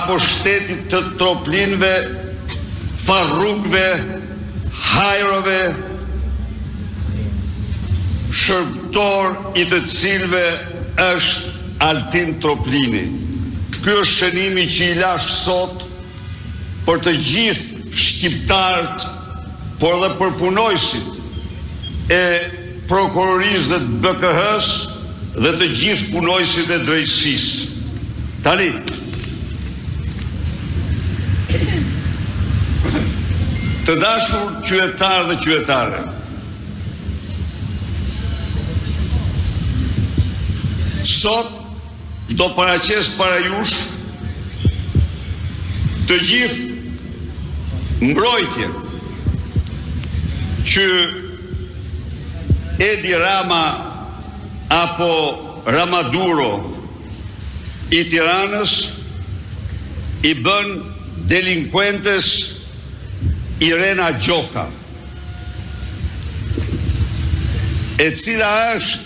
apo shtetit të troplinve, farrukve, hajrove, shërbëtor i të cilve është Altin Troplini. Ky është shënimi që i lash sot për të gjithë shqiptarët, por dhe për punojësit e prokurorisë dhe të BKH-s dhe të gjithë punojësit e drejtësisë. Tani, të dashur qytetarë dhe qytetare, sot do paraqes para jush të gjithë mbrojtje që Edi Rama apo Ramaduro i Tiranës i bën delinkuentes Irena Gjoka, e cila është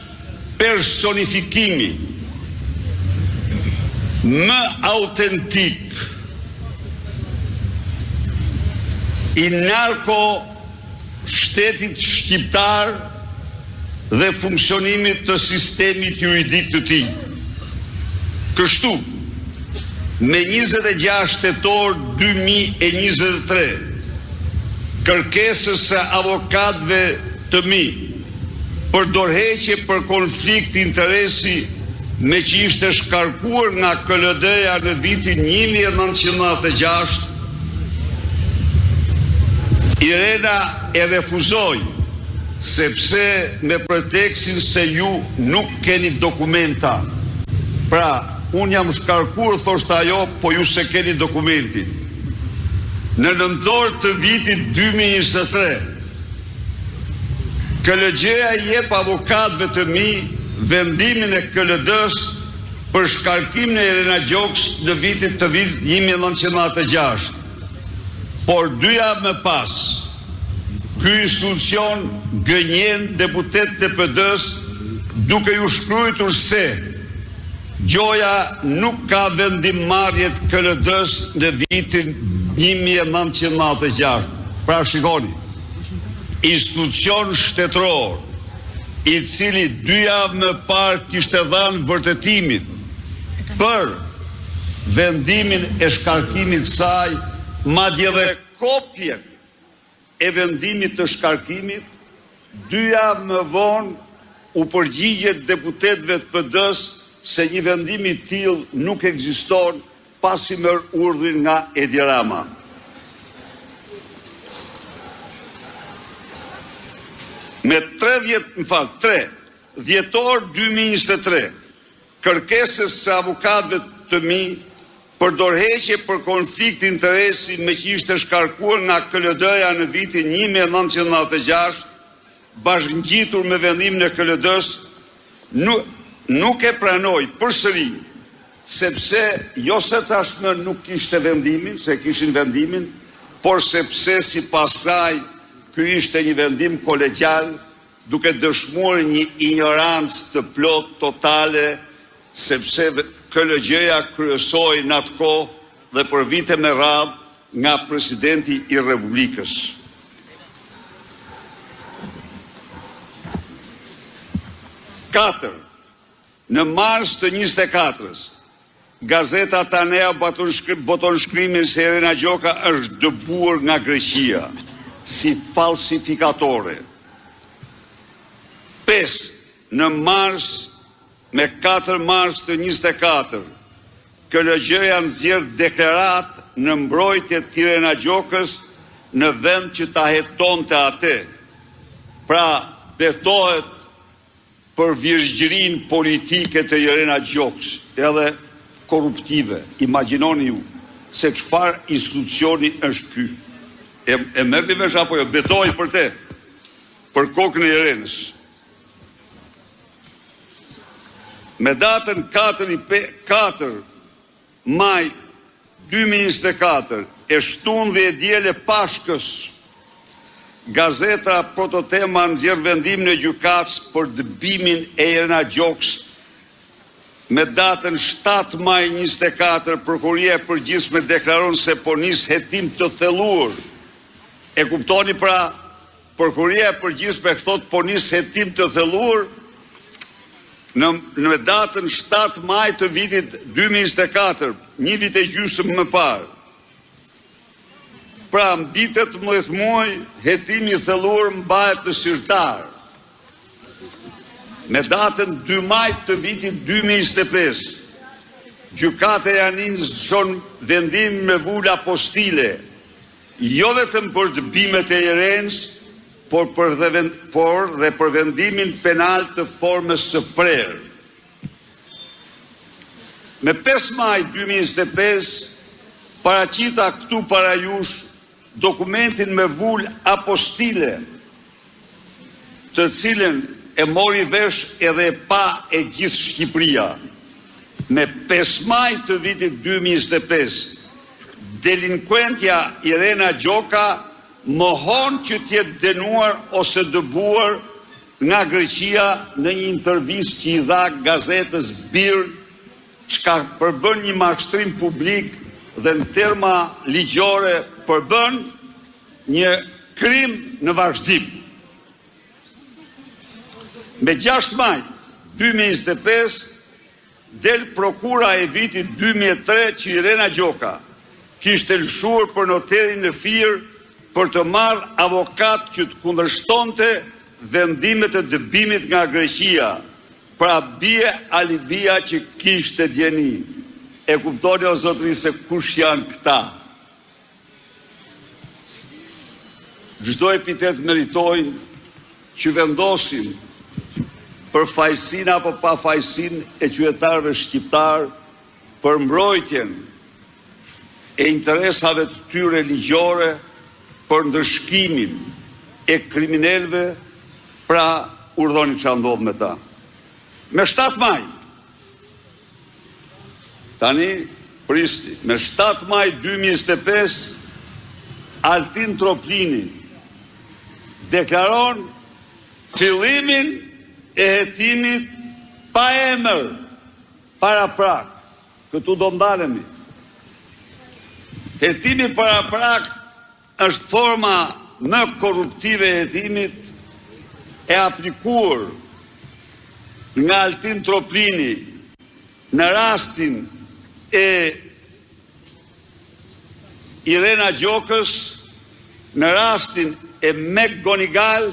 personifikimi më autentik i narko shtetit shqiptar dhe funksionimit të sistemit juridik të tij. Kështu, me 26 tetor 2023, kërkesës së avokatëve të mi për dorëheqje për konflikt interesi me që ishte shkarkuar nga KLD-ja në vitin 1996, Irena e refuzoi, sepse me pretekstin se ju nuk keni dokumenta. Pra, unë jam shkarkuar, thoshte ajo, po ju se keni dokumentin. Në nëntor të vitit 2023, KLG-ja i jep avokatëve të mi vendimin e KLD-s për shkarkimin e Irena Gjokës në vitin 1996. Por 2 javë më pas, ky institucion gënjen deputetët e PD-s duke ju shkruar se gjoja nuk ka vendimmarrjet KLD-s në vitin 1996. Pra shikoni, institucion shtetëror i cili 2 javë më parë kishte dhënë vërtetimin për vendimin e shkarkimit saj, madje dhe kopjen e vendimit të shkarkimit, 2 javë më vonë u përgjigjet deputetëve të PD-s se një vendim i tillë nuk ekziston pasi merr urdhrin nga Edi Rama. Me 3 dhjetor 2023, kërkesës së avokatëve të mi për dorëheqje për konflikt interesi me që ishte shkarkuar nga KLD-ja në vitin 1996, bashkëngjitur me vendimin e KLD-s, nuk e pranoi përsëri, sepse jo se tashmë nuk kishte vendimin, se kishin vendimin, por sepse sipas saj ky ishte një vendim kolegjal, duke dëshmuar një ignorancë të plot totale, sepse KLG-ja kryesoi në atë kohë dhe për vite me radhë nga presidenti i Republikës. Në mars të 24-s, Gazeta Tanea boton shkrimin se Irena Gjoka është dëbuar nga Greqia si falsifikatore. 5. Në mars, me 4 mars të 24, KLG-ja nxjerr deklarat në mbrojtje të Irena Gjokës në vend që ta hetonte atë. Pra, betohet për virgjërin politike të Irena Gjokës, edhe korruptive. Imagjinoni ju se çfarë institucioni është ky. E merrni vesh apo jo, betohet për te, për kokën e Irenës. Me datën 4 maj 2024, e shtunë dhe e diele Pashkës, Gazeta Prototema nxjerr vendimin e gjykatës për dëbimin e Irena Gjokës me datën 7 maj 24, Prokuria e Përgjithshme deklaron se po nis hetim të thelluar. E kuptoni pra, Prokuria e Përgjithshme thot po nis hetim të thelluar në datën 7 maj të vitit 2024, një vit e gjysmë më parë. Pra, mbi 18 muaj, hetimi i thelluar mbahet të sirtar. Me datën 2 maj të vitit 2025, gjykata e Janinit zgjon vendim me vulë apostile, jo vetëm për dëbimet e Irenës, por dhe për vendimin penal të formës së prerë. Me 5 maj 2025, paraqita këtu para jush dokumentin me vulë apostile, të cilën e mori vesh edhe pa e gjithë Shqipëria. Me 5 maj të vitit 2025, delinkuentja Irena Gjoka mohon që t'jetë dënuar ose dëbuar nga Greqia në një intervistë që i dha gazetës Bir, çka përbën një mashtrim publik dhe në terma ligjore përbën një krim në vazhdim. Me 6 maj 2025 del prokura e vitit 2003 që Irena Gjoka kishte lëshuar për noterin në firë për të marrë avokat që të kundërshtonte vendimet e dëbimit nga Greqia, pra bie alibia që kishte djeni. E kuptoni o zotëri se kush janë këta? Çdo epitet meritojnë që vendosin për fajsin apo pa fajsin e qytetarëve shqiptar, për mbrojtjen e interesave të tyre ligjore, për ndërshkimin e kriminelve, pra urdhoni që ndodh me ta. Me 7 maj, tani pristi, me 7 maj 2025, Altin Troplini deklaron fillimin e hetimit pa emër para prak. Këtu do ndalemi. Hetimi para prak është forma më korruptive e hetimit e aplikuar nga Altin Troplini në rastin e Irena Gjokës, në rastin e Mek Gonigal,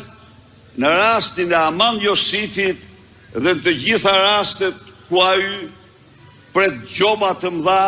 në rastin e Aman Josifit dhe në të gjitha rastet ku ai pret gjoba të mëdha